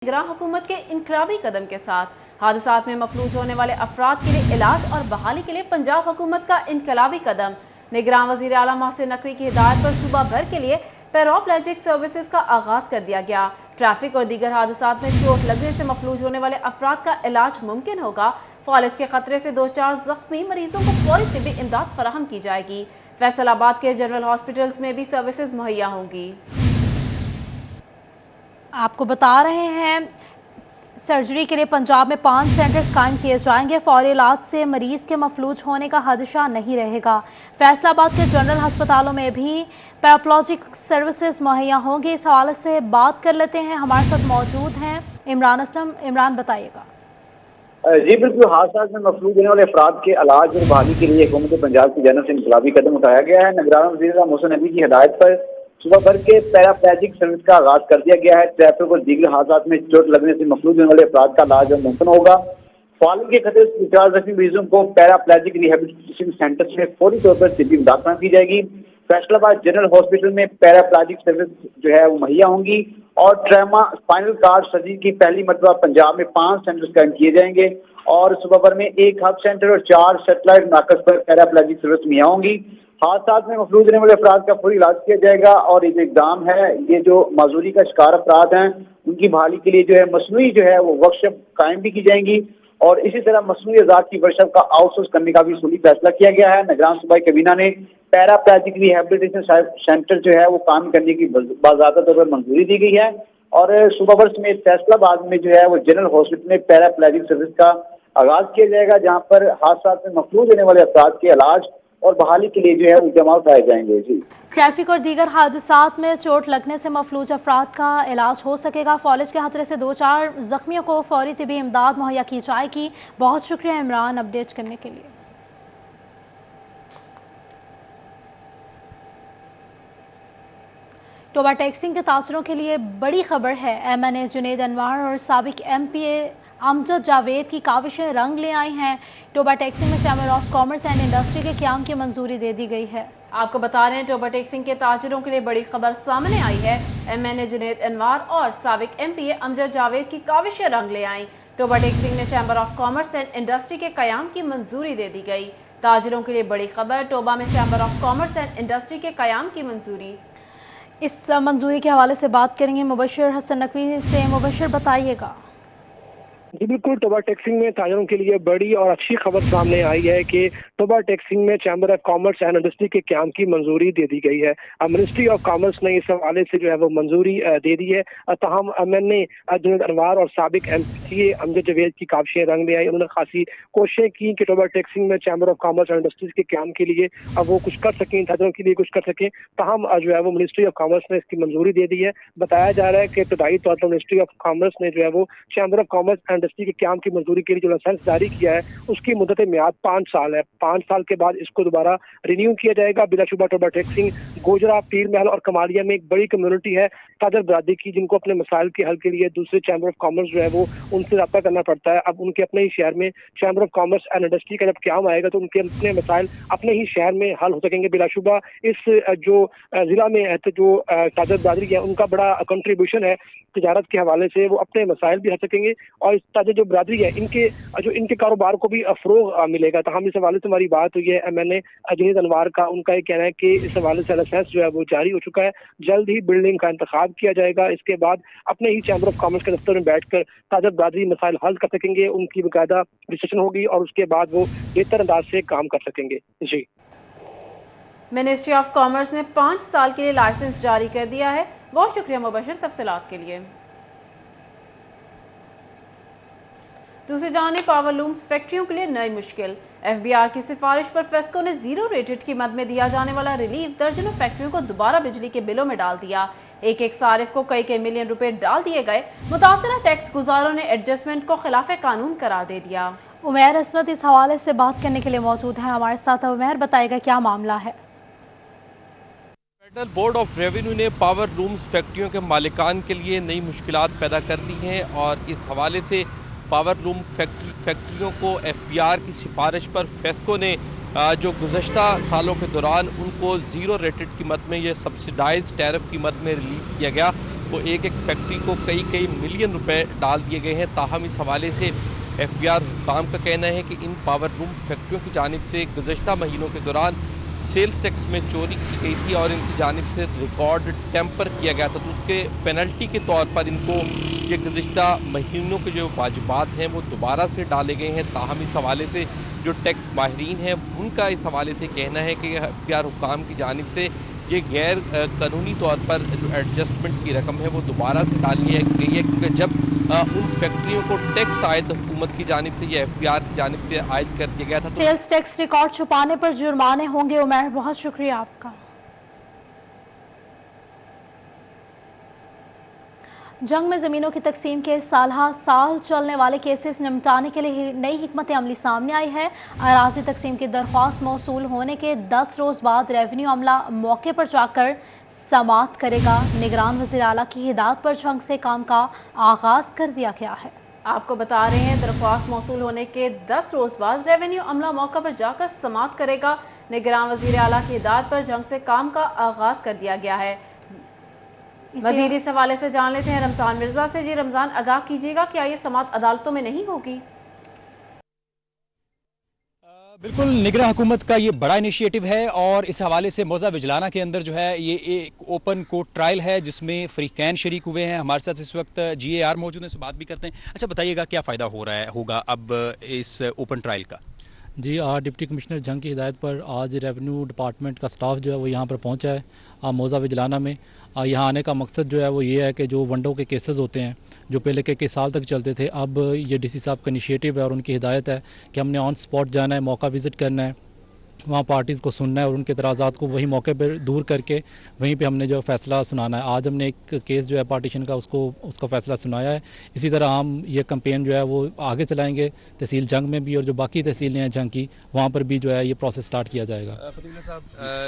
निगरान हुकूमत के इनकलाबी कदम के साथ हादसात में मफलूज होने वाले अफराद के लिए इलाज और बहाली के लिए पंजाब हुकूमत का इनकलाबी कदम। निगरान वज़ीर आला मोहसिन नकवी की हिदायत पर सूबा भर के लिए पैराप्लेजिक सर्विसेज का आगाज कर दिया गया। ट्रैफिक और दीगर हादसात में चोट लगने से मफलूज होने वाले अफराद का इलाज मुमकिन होगा। फौलिज के खतरे से 2-4 जख्मी मरीजों को फौरी तिब्बी इमदाद फराहम की जाएगी। फैसलाबाद के जनरल हॉस्पिटल्स में भी सर्विसेज मुहैया होंगी। आपको बता रहे हैं सर्जरी के लिए पंजाब में 5 सेंटर्स कायम किए जाएंगे। फौरी इलाज से मरीज के मफलूज होने का खदशा नहीं रहेगा। फैसलाबाद के जनरल अस्पतालों में भी पैराप्लेजिक सर्विसेज मुहैया होंगी। इस हवाले से बात कर लेते हैं, हमारे साथ मौजूद हैं इमरान असलम। इमरान, बताइएगा। जी बिल्कुल, हादसा में मफलूज होने वाले अफराद के इलाज और बहाली के लिए हुकूमत पंजाब की जानिब से इनकलाबी कदम उठाया गया है। निगरान वज़ीर आला मोहसिन नकवी की हिदायत पर सुबह भर के पैराप्लेजिक सर्विस का आगाज कर दिया गया है। ट्रैफिक और दीगर हादसात में चोट लगने से मफलूज होने वाले अफराद का इलाज मुमकिन होगा। फौलिज के खतरे से 4 जख्मी मरीजों को पैराप्लेजिक रिहेबिलिटेशन सेंटर में फौरी तौर पर तिब्बी इमदाद फराहम की जाएगी। फैसलाबाद जनरल हॉस्पिटल में पैराप्लेजिक सर्विस जो है वो मुहैया होंगी और ट्रामा स्पाइनल कार्ड सर्जरी की पहली मरतबा पंजाब में 5 सेंटर्स कायम किए जाएंगे और सुबह भर में 1 हब सेंटर और 4 सेटेलाइट नाकस पर पैराप्लेजिक सर्विस मुहैया होंगी। हादसात में मफलूज होने वाले अफराद का पूरी इलाज किया जाएगा और ये जो इकदाम है, ये जो माजूरी का शिकार अफराद हैं उनकी बहाली के लिए जो है मसनूई जो है वो वर्कशॉप कायम भी की जाएंगी और इसी तरह मसनूई अज़ाद की वर्कशॉप का आउटसोर्स करने का भी सूली फैसला किया गया है। निगरान सूबाई कैबिना ने पैराप्लेजिक रिहेबिलिटेशन सेंटर जो है वो काम करने की बाज़ाब्ता तौर पर मंजूरी दी गई है और सुबह भर समेत फैसलाबाद में जो है वो जनरल हॉस्पिटल में पैराप्लेजिक सर्विस का आगाज किया जाएगा, जहाँ पर हादसात में मफलूज होने वाले अफराद के इलाज और बहाली के लिए जो है इक़दाम उठाए जाएंगे। जी, ट्रैफिक और दीगर हादसात में चोट लगने से मफलूज अफराद का इलाज हो सकेगा। फौलिज के खतरे से 2-4 जख्मियों को फौरी तिब्बी इमदाद मुहैया की जाएगी। बहुत शुक्रिया इमरान अपडेट करने के लिए। टोबा टैक्सिंग के तासरों के लिए बड़ी खबर है। MNA जुनैद अनवर और साबिक MPA अमजद जावेद की काविशें रंग ले आई हैं। टोबा टैक्सिंग में chamber of commerce and industry के क़याम की मंजूरी दे दी गई है। आपको बता रहे हैं टोबा टैक्सिंग के ताजिरों के लिए बड़ी खबर सामने आई है। MNA जुनैद अनवर और साबिक MPA अमजद जावेद की काविशें रंग ले आई। टोबा टैक्सिंग में chamber of commerce and industry के क़याम की मंजूरी दे दी गई। ताजिरों के लिए बड़ी खबर, टोबा में chamber of commerce and industry के क़याम की मंजूरी। इस मंजूरी के हवाले से बात करेंगे मुबशर हसन नकवी से। मुबशर, बताइएगा। जी बिल्कुल, टोबा टैक्सिंग में ताजरों के लिए बड़ी और अच्छी खबर सामने आई है कि टोबा टैक्सिंग में chamber of commerce and industry के क़याम की मंजूरी दे दी गई है। मिनिस्ट्री ऑफ कॉमर्स ने इस हवाले से जो है वो मंजूरी दे दी है। तमाम MNA जुनैद अनवर और साबिक MPA अमजद जावेद की काविशें रंग ले आई। उन्होंने खासी कोशिशें की कि टोबा टैक्सिंग में chamber of commerce and industries के क़याम के लिए वो कुछ कर सकें, ताजरों के लिए कुछ कर सकें। तमाम जो है वो मिनिस्ट्री ऑफ कॉमर्स ने इसकी मंजूरी दे दी है। बताया जा रहा है कि इब्तदाई तौर पर मिनिस्ट्री ऑफ कॉमर्स ने जो है वो chamber of commerce and industry के क़याम की मंजूरी के लिए जो लाइसेंस जारी किया है उसकी मुद्दत मियाद 5 साल है। 5 साल के बाद इसको दोबारा रिन्यू किया जाएगा। बिलाशुबा टोबा टैक्सिंग गोजरा, पीर महल और कमालिया में एक बड़ी कम्युनिटी है ताजर बरादरी की, जिनको अपने मसाइल के हल के लिए दूसरे चैम्बर ऑफ कॉमर्स जो है वो उनसे रब्ता करना पड़ता है। अब उनके अपने ही शहर में chamber of commerce and industry का जब क़याम आएगा तो उनके अपने मसाइल अपने ही शहर में हल हो सकेंगे। बिलाशुबा इस जो जिला में है तो जो ताजर बरादरी है उनका बड़ा कंट्रीब्यूशन है तिजारत के हवाले से, वो अपने मसाइल भी हल सकेंगे और इस ताजर जो बरादरी है इनके कारोबार को भी फ़रोग़ मिलेगा। तो हम इस हवाले से हमारी बात हुई है MNA जुनैद अनवर का। उनका ये कहना है कि इस हवाले से लाइसेंस जो है वो जारी हो चुका है। जल्द ही बिल्डिंग का इंतखाब किया जाएगा। इसके बाद अपने ही चैम्बर ऑफ कॉमर्स के दफ्तर में बैठकर ताजर बरादरी मसाइल हल कर सकेंगे। उनकी बाकायदा रिसेशन होगी और उसके बाद वो बेहतर अंदाज से काम कर सकेंगे। जी, मिनिस्ट्री ऑफ कॉमर्स ने 5 साल के लिए लाइसेंस जारी कर दिया है। बहुत शुक्रिया मुबशर तफसीलात के लिए। दूसरी जानिब पावर लूम्स फैक्ट्रियों के लिए नई मुश्किल। FBR की सिफारिश पर फेस्को ने 0 रेटेड की मद में दिया जाने वाला रिलीफ दर्जनों फैक्ट्रियों को दोबारा बिजली के बिलों में डाल दिया। एक सारिफ को कई मिलियन रुपए डाल दिए गए। मुतासरा टैक्स गुजारों ने एडजस्टमेंट को खिलाफ कानून करार दे दिया। उमैर असमत इस हवाले से बात करने के लिए मौजूद है हमारे साथ। उमैर, बताएगा क्या मामला है। फेडरल बोर्ड ऑफ रेवेन्यू ने पावर लूम्स फैक्ट्रियों के मालिकान के लिए नई मुश्किलात पैदा कर दी हैं और इस हवाले से पावर लूम फैक्ट्रियों को FBR की सिफारिश पर फेस्को ने जो गुज़श्ता सालों के दौरान उनको 0 रेटेड कीमत में, ये सब्सिडाइज टैरिफ कीमत में रिलीफ किया गया। वो एक एक फैक्ट्री को कई कई मिलियन रुपए डाल दिए गए हैं। ताहम इस हवाले से एफबीआर हुक्काम का कहना है कि इन पावर लूम फैक्ट्रियों की जानिब से गुज़श्ता महीनों के दौरान सेल्स टैक्स में चोरी की गई थी और इनकी जानिब से रिकॉर्ड टेम्पर किया गया था, तो उसके पेनल्टी के तौर पर इनको ये गुज़श्ता महीनों के जो वाजिबात हैं वो दोबारा से डाले गए हैं। ताहम इस हवाले से जो टैक्स माहिरीन हैं उनका इस हवाले से कहना है कि एफबीआर हुक्काम की जानिब से ये गैर कानूनी तौर पर जो एडजस्टमेंट की रकम है वो दोबारा से डाली गई है, क्योंकि जब उन फैक्ट्रियों को टैक्स आयद हुकूमत की जानिब से या एफबीआर की जानिब से आयद कर दिया गया था। सेल्स टैक्स रिकॉर्ड छुपाने पर जुर्माने होंगे। उमर, बहुत शुक्रिया आपका। जंग में जमीनों की तकसीम के साल चलने वाले केसेस निपटाने के लिए नई हिकमत अमली सामने आई है। अराजी तकसीम की दरख्वास्त मौसूल होने के 10 रोज बाद रेवेन्यू अमला मौके पर जाकर समाअत करेगा। निगरान वज़ीर आला की हिदायत पर जंग से काम का आगाज कर दिया गया है। आपको बता रहे हैं, दरख्वास्त मौसूल होने के 10 रोज बाद रेवेन्यू अमला मौका पर जाकर समाअत करेगा। निगरान वज़ीर आला की हिदायत पर जंग से काम का आगाज कर दिया गया है। मजीद इस हवाले से जान लेते हैं रमजान मिर्जा से। जी रमजान, आगाह कीजिएगा, क्या ये समाअत अदालतों में नहीं होगी? बिल्कुल, निगरान हुकूमत का ये बड़ा इनिशिएटिव है और इस हवाले से मौजा विजलाना के अंदर जो है ये एक ओपन कोर्ट ट्रायल है जिसमें फ्रीकैन शरीक हुए हैं। हमारे साथ इस वक्त GAR मौजूद है, इससे बात भी करते हैं। अच्छा बताइएगा, क्या फ़ायदा हो रहा है होगा अब इस ओपन ट्रायल का? जी, आज डिप्टी कमिश्नर जंग की हिदायत पर आज रेवेन्यू डिपार्टमेंट का स्टाफ जो है वो यहाँ पर पहुँचा है मौजा विजलाना में। यहाँ आने का मकसद जो है वो ये है कि जो वंडों के केसेस होते हैं जो पहले कई साल तक चलते थे, अब ये DC साहब का इनिशिएटिव है और उनकी हिदायत है कि हमने ऑन स्पॉट जाना है, मौका विज़िट करना है, वहाँ पार्टीज़ को सुनना है और उनके एतराज़ात को वही मौके पर दूर करके वहीं पे हमने जो फैसला सुनाना है। आज हमने एक केस जो है पार्टीशन का उसका फैसला सुनाया है। इसी तरह हम ये कैंपेन जो है वो आगे चलाएंगे तहसील जंग में भी और जो बाकी तहसीलें हैं जंग की वहाँ पर भी जो है ये प्रोसेस स्टार्ट किया जाएगा। फतेह साहब,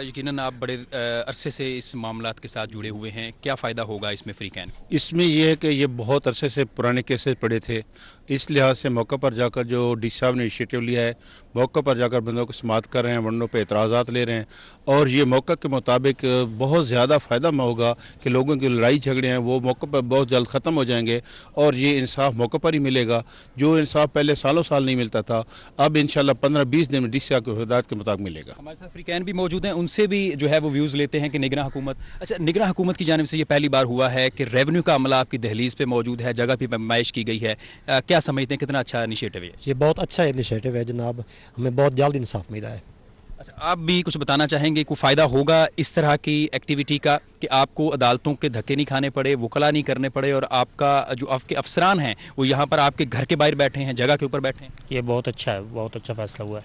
यकीनन आप बड़े अरसे से इस मामलात के साथ जुड़े हुए हैं, क्या फ़ायदा होगा इसमें फ्रीकैन? इसमें यह है कि ये बहुत अरसे से पुराने केसेस पड़े थे, इस लिहाज से मौका पर जाकर जो DC साहब ने इनिशिएटिव लिया है, मौका पर जाकर बंदों को समाअत कर रहे हैं, वंडों पे एतराज़ात ले रहे हैं और ये मौका के मुताबिक बहुत ज़्यादा फ़ायदा होगा कि लोगों की लड़ाई झगड़े हैं वो मौके पर बहुत जल्द ख़त्म हो जाएंगे और ये इंसाफ मौके पर ही मिलेगा। जो इंसाफ पहले सालों साल नहीं मिलता था, अब इंशाल्लाह 15-20 दिन में DC साहब की हिदायत के मुताबिक मिलेगा। हमारे साथ फ्रीकैन भी मौजूद हैं, उनसे भी जो है वो व्यूज़ लेते हैं कि निगरान हुकूमत, अच्छा निगरान हुकूमत की जानिब से ये पहली बार हुआ है कि रेवेन्यू का अमला आपकी दहलीज पे मौजूद है, जगह पर नुमाइश की गई है, क्या समझते हैं कितना अच्छा इनिशिएटिव है? ये बहुत अच्छा इनिशिएटिव है जनाब, हमें बहुत जल्द इंसाफ मिला है। अच्छा, आप भी कुछ बताना चाहेंगे, कोई फ़ायदा होगा इस तरह की एक्टिविटी का कि आपको अदालतों के धक्के नहीं खाने पड़े, वकला नहीं करने पड़े और आपका जो आपके अफसरान हैं वो यहाँ पर आपके घर के बाहर बैठे हैं, जगह के ऊपर बैठे हैं? ये बहुत अच्छा है, बहुत अच्छा फैसला हुआ है।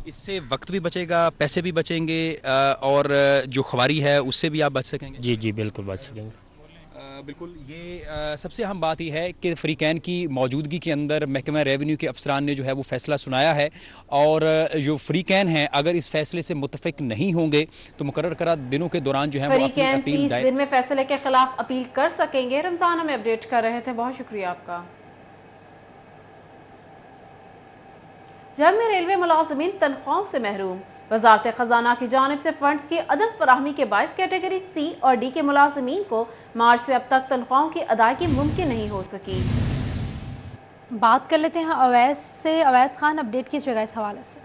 इससे वक्त भी बचेगा, पैसे भी बचेंगे और जो ख्वारी है उससे भी आप बच सकेंगे? जी जी बिल्कुल बच सकेंगे। बिल्कुल, ये सबसे अहम बात यह है कि फ्रीकैन की मौजूदगी के अंदर महकमा रेवेन्यू के अफसरान ने जो है वो फैसला सुनाया है और जो फ्रीकैन हैं अगर इस फैसले से मुतफिक नहीं होंगे तो मुकर्रर करा दिनों के दौरान जो है वो अपनी अपील 30 दिन में फैसले के खिलाफ अपील कर सकेंगे। रमजान हमें अपडेट कर रहे थे, बहुत शुक्रिया आपका। जंग में रेलवे मुलाजिमीन तनख्वाहों से महरूम, वजारत खजाना की जानिब से फंड्स की अदम फराहमी के बायस कैटेगरी C और D के मुलाजिमीन को मार्च से अब तक तनख्वाहों की अदायगी मुमकिन नहीं हो सकी। बात कर लेते हैं अवैस से। अवैस खान, अपडेट कीजिएगा इस हवाले से।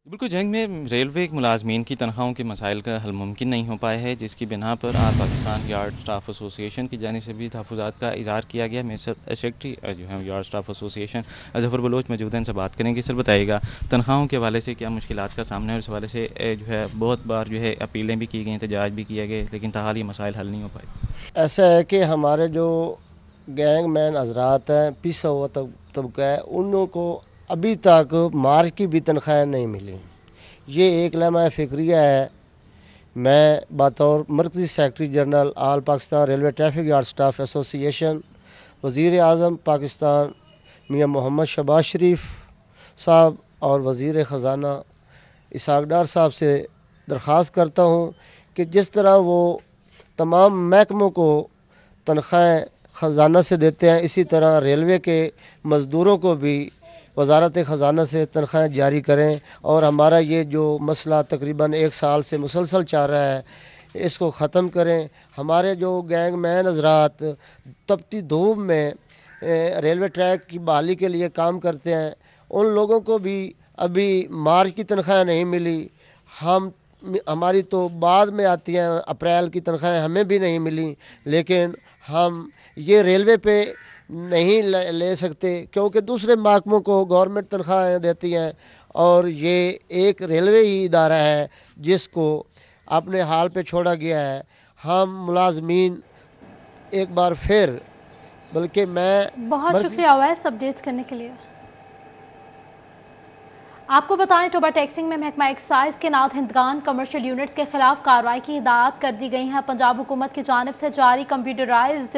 बिल्कुल, जंग में रेलवे मुलाजमीन की तनख्वाहों के मसाइल का हल मुमकिन नहीं हो पाया है, जिसकी बिना पर आज पाकिस्तान यार्ड स्टाफ एसोसिएशन की जानिब से भी तहफ़्फ़ुज़ात का इज़हार किया गया। मेरे साथ सेक्रेटरी जो है yard staff association Zafar Baloch मौजूद हैं, इनसे बात करेंगे। सर बताइएगा, तनख्वाहों के हवाले से क्या मुश्किलात का सामना है और इस हवाले से जो है बहुत बार जो है अपीलें भी की गई, एहतजाज भी किया गया, लेकिन ताहाल ये मसाइल हल नहीं हो पाए? ऐसा है कि हमारे जो गैंग मैन हजरात हैं, पिसा हुआ तबका है, उन को अभी तक मार्च की भी तनख्वाहें नहीं मिली। ये एक लम्हा फ़िक्रिया है। मैं बतौर मरकज़ी secretary general all Pakistan railway traffic yard staff association वज़ीर आज़म पाकिस्तान मियां मोहम्मद शहबाज शरीफ साहब और वज़ीर ख़जाना इसहाक़ डार साहब से दरख्वास्त करता हूँ कि जिस तरह वो तमाम महकमों को तनख्वाहें ख़जाना से देते हैं, इसी तरह रेलवे के मज़दूरों को भी वजारत ख़जाना से तनख्वाहें जारी करें। और हमारा ये जो मसला तकरीबन 1 साल से मुसलसल चल रहा है, اس کو ختم کریں. ہمارے جو گینگ مین حضرات تپتی دھوپ میں ریلوے ٹریک کی بحالی کے لیے کام کرتے ہیں, ان لوگوں کو بھی ابھی مارچ کی تنخواہ نہیں ملی. ہماری تو بعد میں آتی ہیں, اپریل کی تنخواہیں ہمیں بھی نہیں ملی, لیکن ہم یہ ریلوے پہ نہیں لے سکتے کیونکہ دوسرے محکموں کو گورنمنٹ تنخواہیں دیتی ہیں, اور یہ ایک ریلوے ہی ادارہ ہے جس کو اپنے حال پہ چھوڑا گیا ہے. ہم ملازمین ایک بار پھر بلکہ میں بہت شکریہ اویس اپڈیٹ کرنے کے لیے. آپ کو بتائیں ٹوبا ٹیکسنگ میں محکمہ ایکسائز کے نعت ہندگان کمرشل یونٹس کے خلاف کارروائی کی ہدایات کر دی گئی ہیں. پنجاب حکومت کی جانب سے جاری کمپیوٹرائزڈ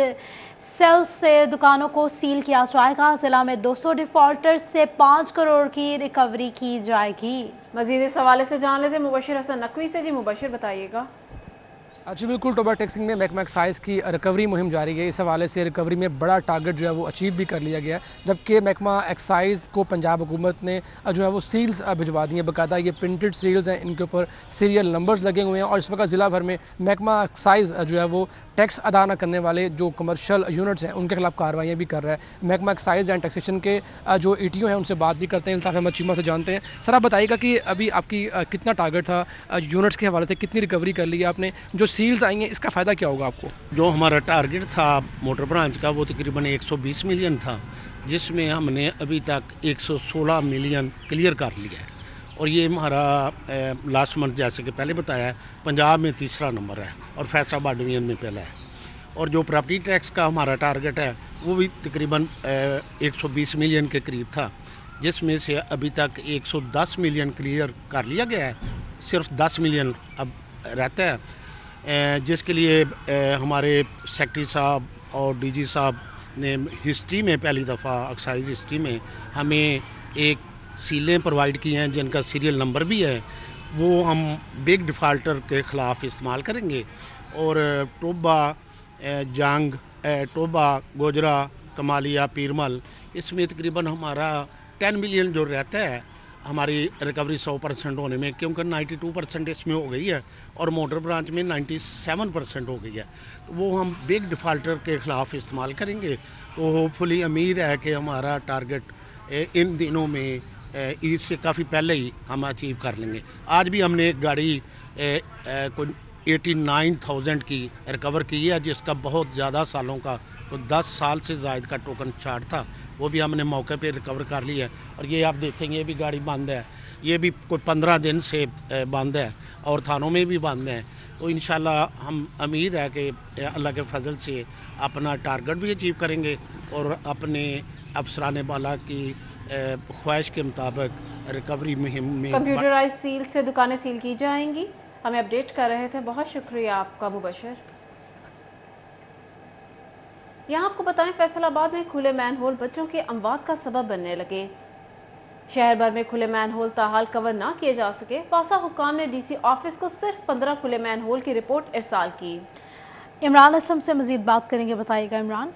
سیل سے دکانوں کو سیل کیا جائے گا. ضلع میں 200 ڈیفالٹرز سے 5 کروڑ کی ریکوری کی جائے گی. مزید اس حوالے سے جان لیتے مبشر حسن نقوی سے. جی مبشر بتائیے گا. جی بالکل, ٹوبا ٹیکسنگ میں محکمہ ایکسائز کی ریکوری مہم جاری ہے. اس حوالے سے ریکوری میں بڑا ٹارگٹ جو ہے وہ اچیو بھی کر لیا گیا ہے, جبکہ محکمہ ایکسائز کو پنجاب حکومت نے جو ہے وہ سیلز بھجوا دی ہیں. باقاعدہ یہ پرنٹڈ سیلز ہیں, ان کے اوپر سیریل نمبرز لگے ہوئے ہیں, اور اس وقت ضلع بھر میں محکمہ ایکسائز جو ہے وہ ٹیکس ادا نہ کرنے والے جو کمرشل یونٹس ہیں ان کے خلاف کارروائیاں بھی کر رہا ہے. محکمہ ایکسائز اینڈ ٹیکسیشن کے جو ETO ہیں ان سے بات بھی کرتے ہیں. الطاف احمد چیمہ سے جانتے ہیں. سر آپ بتائیے گا کہ ابھی آپ کی کتنا ٹارگٹ تھا یونٹس کے حوالے سے, کتنی ریکوری کر لی ہے آپ نے, جو سیلز آئی ہیں اس کا فائدہ کیا ہوگا آپ کو؟ جو ہمارا ٹارگٹ تھا موٹر برانچ کا وہ تقریباً 120 ملین تھا, جس میں ہم نے ابھی تک 116 ملین کلیئر کر لیا ہے, اور یہ ہمارا لاسٹ منتھ جیسے کہ پہلے بتایا ہے پنجاب میں تیسرا نمبر ہے اور فیصل آباد ڈویژن میں پہلا ہے. اور جو پراپرٹی ٹیکس کا ہمارا ٹارگٹ ہے وہ بھی تقریباً 120 ملین کے قریب تھا, جس میں سے ابھی تک 110 ملین کلیئر کر لیا گیا ہے. صرف 10 ملین اب رہتا ہے, جس کے لیے ہمارے سیکرٹری صاحب اور DG صاحب نے ہسٹری میں پہلی دفعہ ایکسائز ہسٹری میں ہمیں ایک سیلیں پرووائڈ کی ہیں جن کا سیریل نمبر بھی ہے. وہ ہم بگ ڈیفالٹر کے خلاف استعمال کریں گے, اور ٹوبا, جنگ, ٹوبا, گوجرا, کمالیہ, پیرمل, اس میں تقریباً ہمارا 10 ملین جو رہتا ہے ہماری ریکوری 100% ہونے میں, کیونکہ 92% اس میں ہو گئی ہے اور موٹر برانچ میں 97% ہو گئی ہے. وہ ہم بگ ڈیفالٹر کے خلاف استعمال کریں گے. تو ہوپ فلی امید ہے کہ ہمارا ٹارگٹ ان دنوں میں عید سے کافی پہلے ہی ہم اچیو کر لیں گے. آج بھی ہم نے ایک گاڑی کوئی 89,000 کی ریکور کی ہے, جس کا بہت زیادہ سالوں کا 10 سال سے زائد کا ٹوکن چارج تھا, وہ بھی ہم نے موقع پہ ریکور کر لی ہے. اور یہ آپ دیکھیں گے یہ بھی گاڑی بند ہے, یہ بھی کوئی 15 دن سے بند ہے, اور تھانوں میں بھی بند ہے. تو انشاءاللہ ہم امید ہے کہ اللہ کے فضل سے اپنا ٹارگٹ بھی اچیو کریں گے, اور اپنے افسران بالا کی خواہش کے مطابق ریکوری مہم میں کمپیوٹرائز سیل سے دکانیں سیل کی جائیں گی. ہمیں اپڈیٹ کر رہے تھے. بہت شکریہ آپ کا مبشر. یہاں آپ کو بتائیں فیصل آباد میں کھلے مین ہول بچوں کے اموات کا سبب بننے لگے. شہر بھر میں کھلے مین ہول تاحال کور نہ کیے جا سکے. واسا حکام نے DC آفس کو صرف 15 کھلے مین ہول کی رپورٹ ارسال کی. عمران اسلم سے مزید بات کریں گے, بتائیے گا عمران.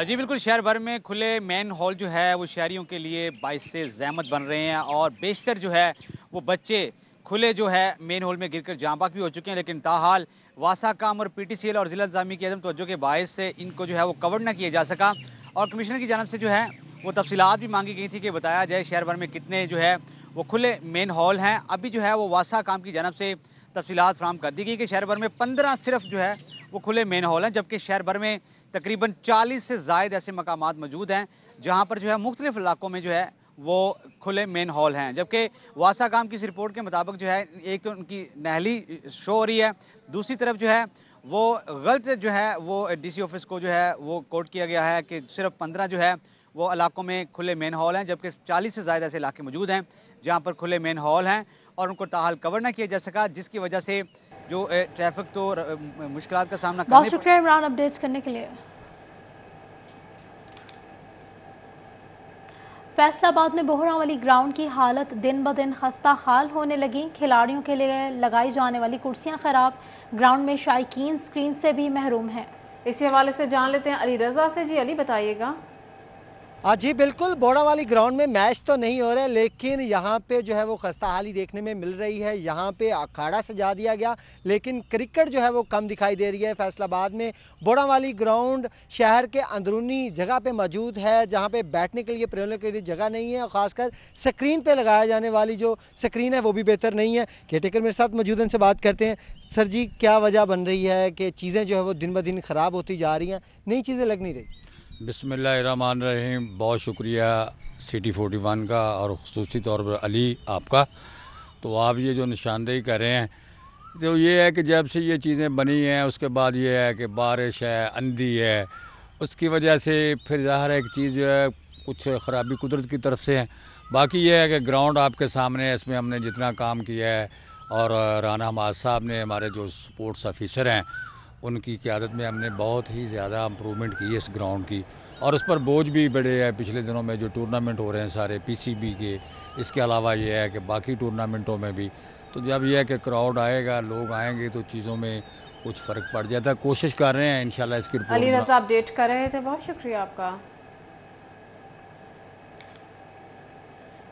جی بالکل, شہر بھر میں کھلے مین ہول جو ہے وہ شہریوں کے لیے باعث زحمت بن رہے ہیں, اور بیشتر جو ہے وہ بچے کھلے جو ہے مین ہول میں گر کر جاں بحق بھی ہو چکے ہیں. لیکن تاحال واسا کام اور PTCL اور ضلع انتظامیہ کی عدم توجہ کے باعث سے ان کو جو ہے وہ کور نہ کیا جا سکا, اور کمشنر کی جانب سے جو ہے وہ تفصیلات بھی مانگی گئی تھی کہ بتایا جائے شہر بھر میں کتنے جو ہے وہ کھلے مین ہال ہیں. ابھی جو ہے وہ واسا کام کی جانب سے تفصیلات فراہم کر دی گئی کہ شہر بھر میں 15 صرف جو ہے وہ کھلے مین ہال ہیں, جبکہ شہر بھر میں تقریباً 40 سے زائد ایسے مقامات موجود ہیں جہاں پر جو ہے مختلف علاقوں میں جو ہے وہ کھلے مین ہال ہیں. جبکہ واسا کام کی اس رپورٹ کے مطابق جو ہے ایک تو ان کی نہلی شو ہو رہی ہے, دوسری طرف جو ہے وہ غلط جو ہے وہ DC آفس کو جو ہے وہ کوٹ کیا گیا ہے کہ صرف 15 جو ہے وہ علاقوں میں کھلے مین ہال ہیں, جبکہ 40 سے زائد ایسے علاقے موجود ہیں جہاں پر کھلے مین ہال ہیں اور ان کو تاحال کور نہ کیا جا سکا, جس کی وجہ سے جو ٹریفک تو مشکلات کا سامنا کرنے. بہت شکریہ عمران اپڈیٹس کرنے کے لیے. فیصل آباد میں بحران والی گراؤنڈ کی حالت دن بدن خستہ حال ہونے لگی. کھلاڑیوں کے لیے لگائی جانے والی کرسیاں خراب, گراؤنڈ میں شائقین سکرین سے بھی محروم ہیں. اسی حوالے سے جان لیتے ہیں علی رضا سے. جی علی بتائیے گا. جی بالکل، بوڑا والی گراؤنڈ میں میچ تو نہیں ہو رہے، لیکن یہاں پہ جو ہے وہ خستہ حالی دیکھنے میں مل رہی ہے۔ یہاں پہ اکھاڑا سجا دیا گیا، لیکن کرکٹ جو ہے وہ کم دکھائی دے رہی ہے۔ فیصل آباد میں بوڑا والی گراؤنڈ شہر کے اندرونی جگہ پہ موجود ہے، جہاں پہ بیٹھنے کے لیے پریوں کے لیے جگہ نہیں ہے، اور خاص کر سکرین پہ لگایا جانے والی جو سکرین ہے وہ بھی بہتر نہیں ہے۔ کیئرٹیکر میرے ساتھ موجود ہیں، ان سے بات کرتے ہیں۔ سر جی، کیا وجہ بن رہی ہے کہ چیزیں جو ہے وہ دن بدن خراب ہوتی جا رہی ہیں، نئی چیزیں لگ نہیں رہی؟ بسم اللہ الرحمن الرحیم، بہت شکریہ سٹی 41 کا اور خصوصی طور پر علی آپ کا۔ تو آپ یہ جو نشاندہی کر رہے ہیں، تو یہ ہے کہ جب سے یہ چیزیں بنی ہیں اس کے بعد یہ ہے کہ بارش ہے، اندھی ہے، اس کی وجہ سے پھر ظاہر ہے ایک چیز جو ہے کچھ خرابی قدرت کی طرف سے ہے۔ باقی یہ ہے کہ گراؤنڈ آپ کے سامنے ہے، اس میں ہم نے جتنا کام کیا ہے، اور رانا حماد صاحب نے، ہمارے جو سپورٹس آفیسر ہیں، ان کی قیادت میں ہم نے بہت ہی زیادہ امپرومنٹ کی ہے اس گراؤنڈ کی، اور اس پر بوجھ بھی بڑے ہیں۔ پچھلے دنوں میں جو ٹورنامنٹ ہو رہے ہیں سارے پی سی بی کے، اس کے علاوہ یہ ہے کہ باقی ٹورنامنٹوں میں بھی، تو جب یہ ہے کہ کراؤڈ آئے گا، لوگ آئیں گے، تو چیزوں میں کچھ فرق پڑ جاتا ہے۔ کوشش کر رہے ہیں انشاءاللہ اس کی رپورٹ۔ علی رضا اپڈیٹ کر رہے تھے، بہت شکریہ آپ کا۔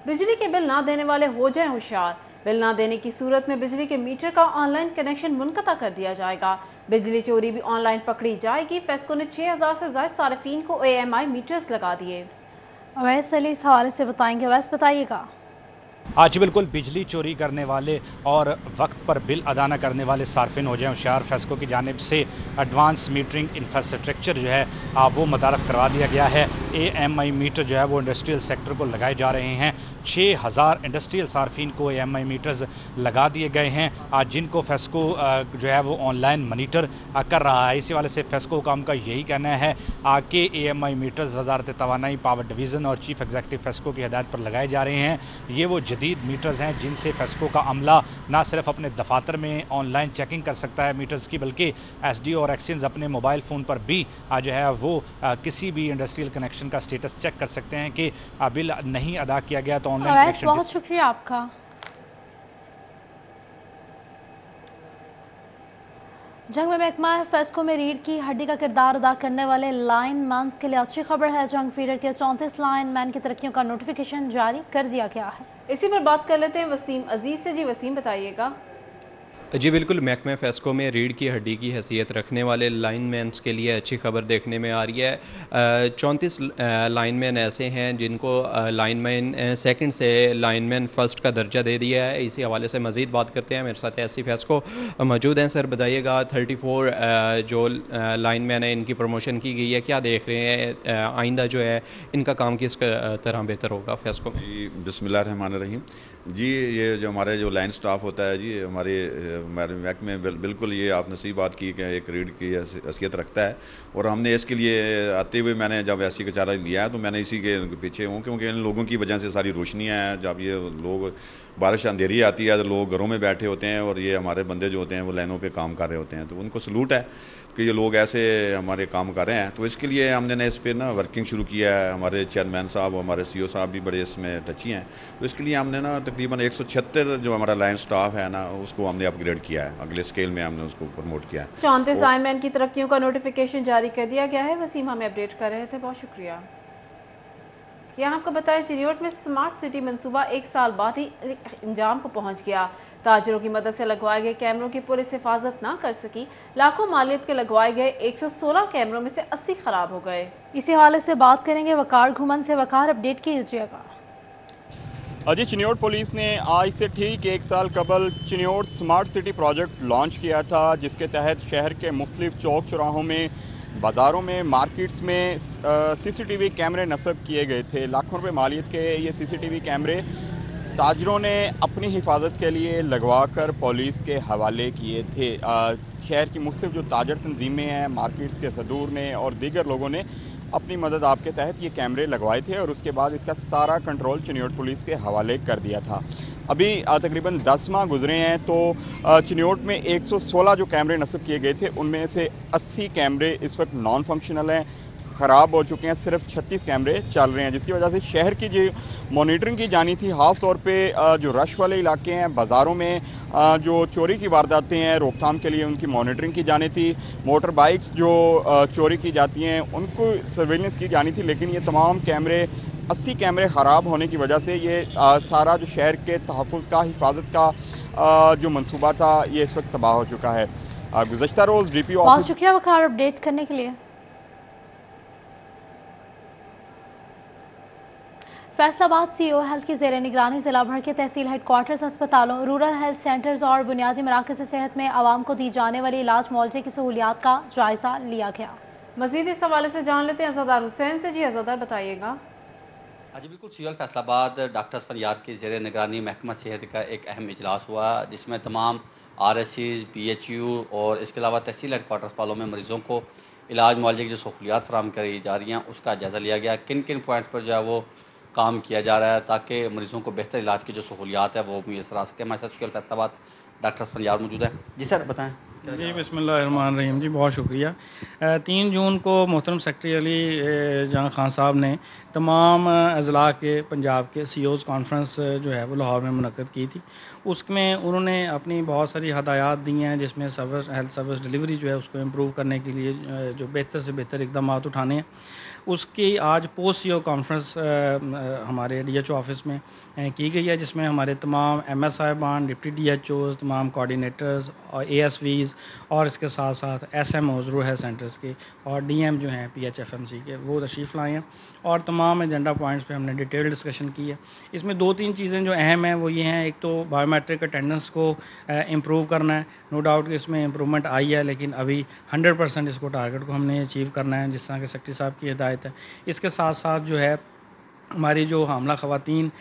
بجلی کے بل نہ دینے والے ہو جائیں ہوشیار، بل نہ دینے کی صورت میں بجلی کے میٹر کا آن لائن کنیکشن منقطع کر دیا جائے گا۔ بجلی چوری بھی آن لائن پکڑی جائے گی۔ فیسکو نے 6000 سے زائد صارفین کو AMI میٹرز لگا دیے۔ اویس علی اس حوالے سے بتائیں گے، اویس بتائیے گا۔ جی بالکل، بجلی چوری کرنے والے اور وقت پر بل ادا نہ کرنے والے صارفین ہو جائیں ہوشیار۔ فیسکو کی جانب سے ایڈوانس میٹرنگ انفراسٹرکچر جو ہے وہ متعارف کروا دیا گیا ہے۔ AMI میٹر جو ہے وہ انڈسٹریل سیکٹر کو لگائے جا رہے ہیں۔ 6000 انڈسٹریل صارفین کو AMI میٹرز لگا دیے گئے ہیں، جن کو فیسکو جو ہے وہ آن لائن مانیٹر کر رہا ہے۔ اسی والے سے فیسکو کام کا یہی کہنا ہے کہ AMI میٹرز وزارت توانائی، پاور ڈویژن اور چیف ایگزیکٹو فیسکو کی ہدایت پر لگائے جا رہے ہیں۔ یہ وہ جدید میٹرز ہیں جن سے فیسکو کا عملہ نہ صرف اپنے دفاتر میں آن لائن چیکنگ کر سکتا ہے میٹرز کی، بلکہ SDO اور ایکسچینج اپنے موبائل فون پر بھی جو ہے وہ کسی بھی انڈسٹریل کنیکشن کا سٹیٹس چیک کر سکتے ہیں کہ بل نہیں ادا کیا گیا تو آن لائن کنیکشن۔ بہت شکریہ آپ کا۔ جنگ میں محکمہ فیسکو میں ریڑھ کی ہڈی کا کردار ادا کرنے والے لائن مینز کے لیے اچھی خبر ہے۔ جنگ فیڈر کے 34 لائن مین کی ترقیوں کا نوٹیفیکیشن جاری کر دیا گیا ہے۔ اسی پر بات کر لیتے ہیں وسیم عزیز سے۔ جی وسیم، بتائیے گا۔ جی بالکل، محکمہ فیسکو میں ریڑھ کی ہڈی کی حیثیت رکھنے والے لائن مینز کے لیے اچھی خبر دیکھنے میں آ رہی ہے۔ 34 لائن مین ایسے ہیں جن کو لائن مین سیکنڈ سے لائن مین فرسٹ کا درجہ دے دیا ہے۔ اسی حوالے سے مزید بات کرتے ہیں، میرے ساتھ ایسی فیسکو موجود ہیں۔ سر بتائیے گا، 34 جو لائن مین ہیں ان کی پروموشن کی گئی ہے، کیا دیکھ رہے ہیں آئندہ جو ہے ان کا کام کس طرح بہتر ہوگا فیسکو میں؟ جی بسم اللہ الرحمن الرحیم۔ جی یہ جو ہمارے جو لائن سٹاف ہوتا ہے، جی ہمارے محکمے میں بالکل یہ آپ نے صحیح بات کی کہ ایک ریڑھ کی حیثیت رکھتا ہے، اور ہم نے اس کے لیے آتے ہوئے میں نے جب ایسی کا چارہ لیا ہے تو میں نے اسی کے پیچھے ہوں، کیونکہ ان لوگوں کی وجہ سے ساری روشنیاں ہیں۔ جب یہ لوگ بارش اندھیری آتی ہے تو لوگ گھروں میں بیٹھے ہوتے ہیں، اور یہ ہمارے بندے جو ہوتے ہیں وہ لائنوں پہ کام کر رہے ہوتے ہیں، تو ان کو سلوٹ ہے کہ یہ لوگ ایسے ہمارے کام کر رہے ہیں۔ تو اس کے لیے ہم نے اس پہ ورکنگ شروع کیا ہے۔ ہمارے چیئرمین صاحب، ہمارے CO صاحب بھی بڑے اس میں ٹچی ہیں، تو اس کے لیے ہم نے تقریباً 176 جو ہمارا لائن سٹاف ہے اس کو ہم نے اپ گریڈ کیا ہے، اگلے اسکیل میں ہم نے اس کو پروموٹ کیا ہے۔ 34 لائن مین کی ترقیوں کا نوٹیفیکیشن جاری کر دیا گیا ہے۔ وسیم ہمیں اپڈیٹ کر رہے تھے، بہت شکریہ۔ یہاں آپ کو بتائیں، چنیوٹ میں سمارٹ سٹی منصوبہ 1 سال بعد ہی انجام کو پہنچ گیا۔ تاجروں کی مدد سے لگوائے گئے کیمروں کی پولیس حفاظت نہ کر سکی۔ لاکھوں مالیت کے لگوائے گئے 116 کیمروں میں سے 80 خراب ہو گئے۔ اسی حوالے سے بات کریں گے وقار گھومن سے۔ وقار، اپڈیٹ کیجیے گا۔ جی چنیوٹ پولیس نے آج سے ٹھیک 1 سال قبل Chiniot smart city project launch کیا تھا، جس کے تحت شہر کے مختلف چوک چوراہوں میں، بازاروں میں، مارکیٹس میں CCTV کیمرے نصب کیے گئے تھے۔ لاکھوں روپے مالیت کے یہ CCTV کیمرے تاجروں نے اپنی حفاظت کے لیے لگوا کر پولیس کے حوالے کیے تھے۔ شہر کی مختلف جو تاجر تنظیمیں ہیں، مارکیٹس کے صدور نے اور دیگر لوگوں نے اپنی مدد آپ کے تحت یہ کیمرے لگوائے تھے، اور اس کے بعد اس کا سارا کنٹرول چنیوٹ پولیس کے حوالے کر دیا تھا۔ ابھی تقریباً 10 ماہ گزرے ہیں تو چنیوٹ میں 116 جو کیمرے نصب کیے گئے تھے ان میں سے 80 کیمرے اس وقت نان فنکشنل ہیں، خراب ہو چکے ہیں، صرف 36 کیمرے چل رہے ہیں، جس کی وجہ سے شہر کی جو مانیٹرنگ کی جانی تھی، خاص طور پہ جو رش والے علاقے ہیں، بازاروں میں जो चोरी की वारदातें हैं रोकथाम के लिए उनकी मॉनिटरिंग की जानी थी। मोटर बाइक्स जो चोरी की जाती हैं उनको सर्वेलेंस की जानी थी, लेकिन ये तमाम कैमरे 80 कैमरे ख़राब होने की वजह से ये सारा जो शहर के तहफ़्फ़ुज़ का, हिफाजत का जो मंसूबा था ये इस वक्त तबाह हो चुका है। गुज़श्ता रोज़ DPO बहुत ऑफिस। शुक्रिया वकार अपडेट करने के लिए। फैसलाबाद सीओ हेल्थ की जेर निगरानी जिला भर के तहसील हेडक्वार्टर्स, अस्पतालों, रूरल हेल्थ सेंटर्स और बुनियादी मराकज़ सेहत में आवाम को दी जाने वाली इलाज मुआवजे की सहूलियात का जायजा लिया गया। मजीद इस हवाले से जान लेते हैं अज़हर हुसैन से। जी अज़हर बताइएगा। जी बिल्कुल, सीओ फैसलाबाद डॉक्टर फरियाद की जेर निगरानी महकमा सेहत का एक अहम इजलास हुआ, जिसमें तमाम RSCs, PHU और इसके अलावा तहसील हेडक्वार्टर अस्पतालों में मरीजों को इलाज मुआवजे की जो सहूलियात फराहम करी जा रही हैं उसका जायज़ा लिया गया। किन किन पॉइंट्स पर जो है वो काम किया जा रहा है ताकि मरीजों को बेहतर इलाज की जो सहूलियात है वो मुयसर आ सके। हमारे साथ सीओ फैसलाबाद डॉक्टर फरियाद मौजूद है। जी सर बताएं। जी बिस्मिल्लाहिर्रहमानिर्रहीम। जी बहुत शुक्रिया। 3 जून को मोहतरम सेक्रेटरी अली जहां खान साहब ने तमाम अजला के पंजाब के CEOs कॉन्फ्रेंस जो है वो लाहौर में मुनक्कद की थी। उसमें उन्होंने अपनी बहुत सारी हदायत दी हैं, जिसमें हेल्थ सर्विस डिलीवरी जो है उसको इम्प्रूव करने के लिए जो बेहतर से बेहतर इकदाम उठाने हैं। उसकी आज पोस्ट CEO कॉन्फ्रेंस हमारे DHO ऑफिस में की गई है, जिसमें हमारे तमाम MS साहिबान, डिप्टी DHOs, तमाम कोऑर्डिनेटर्स और ASVs और इसके साथ साथ SMOs रूरल हेल्थ सेंटर्स के और DM जो हैं PHFMC के वो तशरीफ़ लाए हैं और तमाम एजेंडा पॉइंट्स पे हमने डिटेल डिस्कशन की है। इसमें 2-3 चीज़ें जो अहम हैं वो ये हैं, एक तो बायोमेट्रिक अटेंडेंस को इम्प्रूव करना है। नो डाउट कि इसमें इम्प्रूवमेंट आई है, लेकिन अभी 100% इसको टारगेट को हमने अचीव करना है, जिस तरह के सेक्रेटरी साहब की हिदायत है। इसके साथ साथ जो है हमारी जो हामला ख़वातीन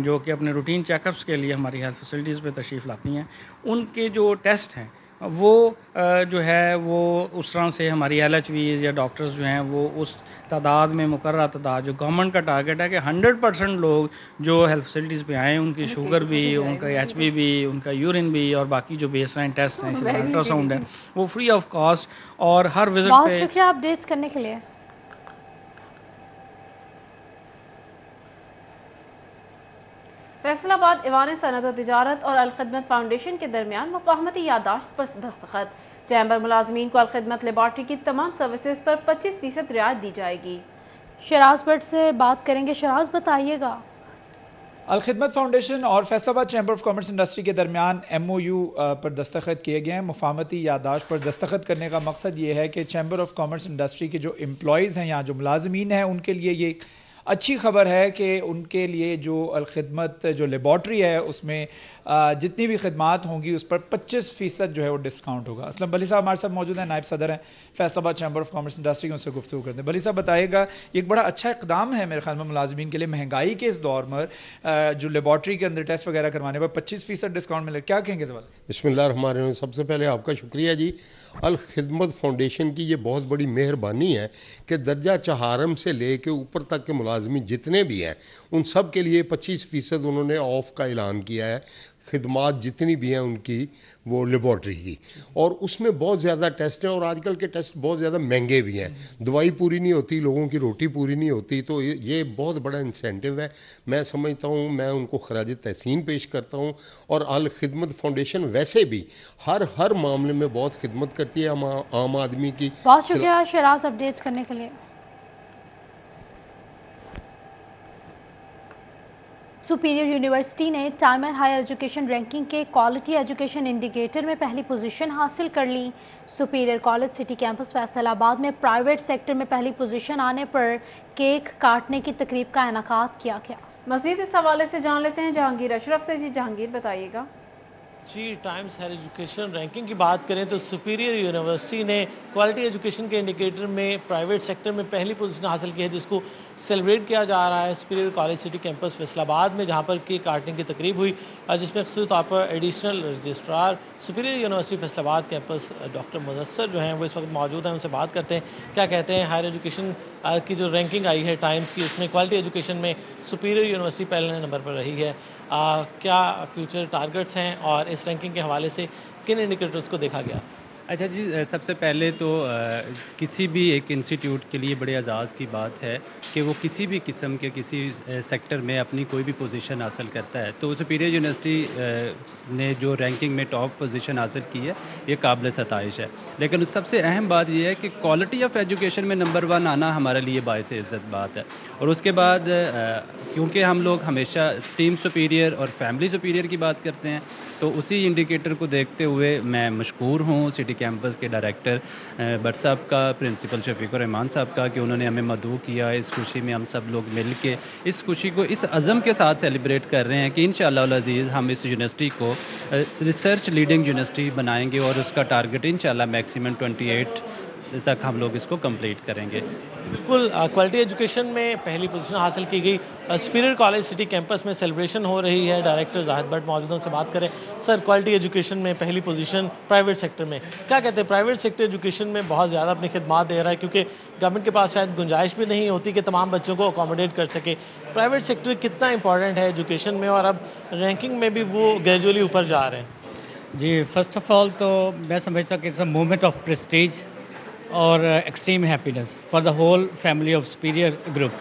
जो कि अपने रूटीन चेकअप्स के लिए हमारी हेल्थ फैसिलिटीज़ पे तशरीफ़ लाती हैं, उनके जो टेस्ट हैं वो जो है वो उस तरह से हमारी LHVs या डॉक्टर्स जो हैं वो उस तादाद में मुकर्रर तादाद जो गवर्नमेंट का टारगेट है कि 100% लोग जो हेल्थ फैसिलिटीज़ पे आएँ, उनकी शुगर भी, उनका HB भी, उनका यूरिन भी और बाकी जो बेसलाइन टेस्ट हैं, अल्ट्रासाउंड है, वो फ्री ऑफ कॉस्ट और हर विजिट पे। बहुत शुक्रिया अपडेट्स करने के लिए। फैसलाबाद ईवान सनत और तिजारत और अलखिदमत फाउंडेशन के दरमियान मुफाहमती यादाश्त पर दस्तखत। चैम्बर मुलाजमीन को अलखिदमत लेबॉर्ट्री की तमाम सर्विसेज पर 25% रियायत दी जाएगी। शराज भट्ट से बात करेंगे। शराज बताइएगा। अलखिदमत फाउंडेशन और Faisalabad chamber of commerce industry के दरमियान MOU पर दस्तखत किए गए हैं। मुफाहमती यादाश्त पर दस्तखत करने का मकसद ये है कि चैम्बर ऑफ कॉमर्स इंडस्ट्री के जो एम्प्लॉयज़ हैं, यहाँ जो मुलाजमीन हैं, उनके लिए ये अच्छी खबर है कि उनके लिए जो अलखिदमत जो लेबॉर्ट्री है उसमें जितनी भी खिदमात होंगी उस पर 25% जो है वो डिस्काउंट होगा। असलम बली साहब हमारे साथ मौजूद हैं, नायब सदर हैं Faisalabad chamber of commerce industry, उनसे गुफ्तगू करते हैं। बली साहब बताइएगा, एक बड़ा अच्छा इकदाम है मेरे ख्याल में मुलाजमीन के लिए, महंगाई के इस दौर में जो लेबॉर्ट्री के अंदर टेस्ट वगैरह करवाने पर 25% डिस्काउंट मिले, क्या कहेंगे सवाल? बिस्मिल्लाहिर्रहमानिर्रहीम। सबसे पहले आपका शुक्रिया जी। अल खिदमत फाउंडेशन की ये बहुत बड़ी मेहरबानी है कि दर्जा चहारम से ले के ऊपर तक के मुलाजमीन जितने भी हैं उन सब के लिए 25% उन्होंने ऑफ का ऐलान किया है। खिदमात जितनी भी हैं उनकी वो लेबॉर्ट्री की, और उसमें बहुत ज़्यादा टेस्ट हैं और आजकल के टेस्ट बहुत ज़्यादा महंगे भी हैं। दवाई पूरी नहीं होती, लोगों की रोटी पूरी नहीं होती, तो ये बहुत बड़ा इंसेंटिव है। मैं समझता हूँ, मैं उनको खराज तहसीन पेश करता हूँ। और अल खिदमत फाउंडेशन वैसे भी हर मामले में बहुत खिदमत करती है आम आदमी की। बहुत शुक्रिया शराज अपडेट्स करने के लिए। सुपीरियर यूनिवर्सिटी ने टाइमर हायर एजुकेशन रैंकिंग के क्वालिटी एजुकेशन इंडिकेटर में पहली पोजीशन हासिल कर ली। Superior college city campus Faisalabad में प्राइवेट सेक्टर में पहली पोजीशन आने पर केक काटने की तकरीब का इनेकाद किया गया। मजीद इस हवाले से जान लेते हैं जहांगीर अशरफ से। जी जहांगीर बताइएगा। जी टाइम्स हायर एजुकेशन रैंकिंग की बात करें तो सुपीरियर यूनिवर्सिटी ने क्वालिटी एजुकेशन के इंडिकेटर में प्राइवेट सेक्टर में पहली पोजीशन हासिल की है, जिसको सेलिब्रेट किया जा रहा है superior college city campus Faisalabad में, जहां पर केक काटने की तकरीब हुई, जिसमें खास तौर पर additional registrar superior university Faisalabad campus doctor Mudassar जो हैं वो इस वक्त मौजूद हैं। उनसे बात करते हैं क्या कहते हैं। हायर एजुकेशन की जो रैंकिंग आई है टाइम्स की, उसमें क्वालिटी एजुकेशन में सुपीरियर यूनिवर्सिटी पहले नंबर पर रही है। क्या फ्यूचर टारगेट्स हैं और इस रैंकिंग के हवाले से किन इंडिकेटर्स को देखा गया? اچھا جی، سب سے پہلے تو کسی بھی ایک انسٹیٹیوٹ کے لیے بڑے اعزاز کی بات ہے کہ وہ کسی بھی قسم کے کسی سیکٹر میں اپنی کوئی بھی پوزیشن حاصل کرتا ہے. تو سپیریئر یونیورسٹی نے جو رینکنگ میں ٹاپ پوزیشن حاصل کی ہے یہ قابل ستائش ہے. لیکن سب سے اہم بات یہ ہے کہ کوالٹی آف ایجوکیشن میں نمبر 1 آنا ہمارے لیے باعث عزت بات ہے. اور اس کے بعد کیونکہ ہم لوگ ہمیشہ ٹیم سپیریئر اور فیملی سپیریئر کی بات کرتے ہیں تو اسی انڈیکیٹر کو دیکھتے ہوئے میں مشکور ہوں سٹی کیمپس کے ڈائریکٹر بٹ صاحب کا، پرنسپل شفیق الرحمان صاحب کا کہ انہوں نے ہمیں مدعو کیا. اس خوشی میں ہم سب لوگ مل کے اس خوشی کو اس عزم کے ساتھ سیلیبریٹ کر رہے ہیں کہ انشاءاللہ العزیز ہم اس یونیورسٹی کو ریسرچ لیڈنگ یونیورسٹی بنائیں گے اور اس کا ٹارگٹ انشاءاللہ میکسیمم 28 تک ہم لوگ اس کو کمپلیٹ کریں گے. بالکل کوالٹی ایجوکیشن میں پہلی پوزیشن حاصل کی گئی. سپیریئر کالج سٹی کیمپس میں سیلیبریشن ہو رہی ہے. ڈائریکٹر زاہد بٹ موجود ہیں، ان سے بات کریں. سر، کوالٹی ایجوکیشن میں پہلی پوزیشن پرائیویٹ سیکٹر میں، کیا کہتے ہیں؟ پرائیویٹ سیکٹر ایجوکیشن میں بہت زیادہ اپنی خدمات دے رہا ہے کیونکہ گورنمنٹ کے پاس شاید گنجائش بھی نہیں ہوتی کہ تمام بچوں کو اکوموڈیٹ کر سکے. پرائیویٹ سیکٹر کتنا امپورٹنٹ ہے ایجوکیشن میں اور اب رینکنگ میں بھی وہ گریجولی اوپر جا رہے ہیں؟ جی، فرسٹ آف آل تو میں سمجھتا ہوں کہ it's a moment of prestige اور extreme happiness for the whole family of superior group.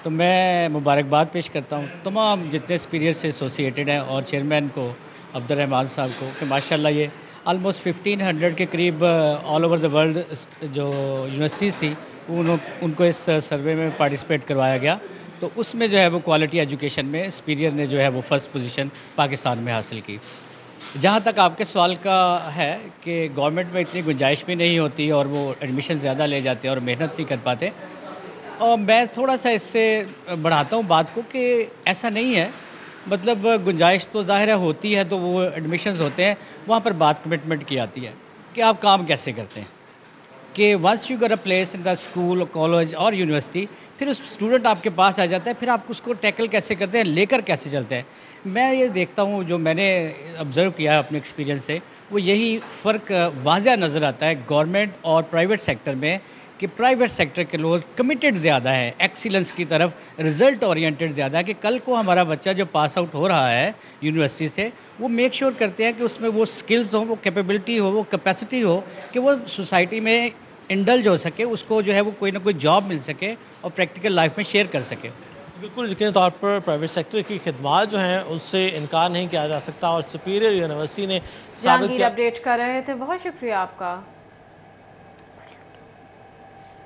تو میں مبارکباد پیش کرتا ہوں تمام جتنے سپیریئر سے ایسوسیٹڈ ہیں اور چیئرمین کو عبدالرحمان صاحب کو کہ ماشاءاللہ یہ آلموسٹ 1500 کے قریب آل اوور دا ورلڈ جو یونیورسٹیز تھی ان کو اس سروے میں پارٹیسپیٹ کروایا گیا. تو اس میں جو ہے وہ کوالٹی ایجوکیشن میں سپیریئر نے جو ہے وہ فرسٹ پوزیشن پاکستان میں حاصل کی. جہاں تک آپ کے سوال کا ہے کہ گورنمنٹ میں اتنی گنجائش بھی نہیں ہوتی اور وہ ایڈمیشن زیادہ لے جاتے اور محنت نہیں کر پاتے، اور میں تھوڑا سا اس سے بڑھاتا ہوں بات کو کہ ایسا نہیں ہے. مطلب گنجائش تو ظاہر ہے ہوتی ہے تو وہ ایڈمیشنز ہوتے ہیں، وہاں پر بات کمٹمنٹ کی آتی ہے کہ آپ کام کیسے کرتے ہیں. کہ once you get a place in the school college اور یونیورسٹی، پھر اس اسٹوڈنٹ آپ کے پاس آ جاتا ہے، پھر آپ اس کو ٹیکل کیسے کرتے ہیں، لے کر کیسے چلتے ہیں. میں یہ دیکھتا ہوں جو میں نے آبزرو کیا ہے اپنے ایکسپیرینس سے، وہ یہی فرق واضح نظر آتا ہے گورنمنٹ اور پرائیویٹ سیکٹر میں کہ پرائیویٹ سیکٹر کے لوگ کمیٹڈ زیادہ ہیں ایکسیلنس کی طرف، رزلٹ اورینٹڈ زیادہ ہے کہ کل کو ہمارا بچہ جو پاس آؤٹ ہو رہا ہے یونیورسٹی سے وہ میک شیور کرتے ہیں کہ اس میں وہ سکلز ہوں، وہ کیپیبلٹی ہو، وہ کیپیسٹی ہو کہ وہ سوسائٹی میں انڈلج ہو سکے، اس کو جو ہے وہ کوئی نہ کوئی جاب مل سکے اور پریکٹیکل لائف میں شیئر کر سکے. بالکل یقینی طور پر پرائیویٹ سیکٹر کی خدمات جو ہیں اس سے انکار نہیں کیا جا سکتا اور سپیریئر یونیورسٹی نے جہانگیر اپڈیٹ کر رہے تھے، بہت شکریہ آپ کا.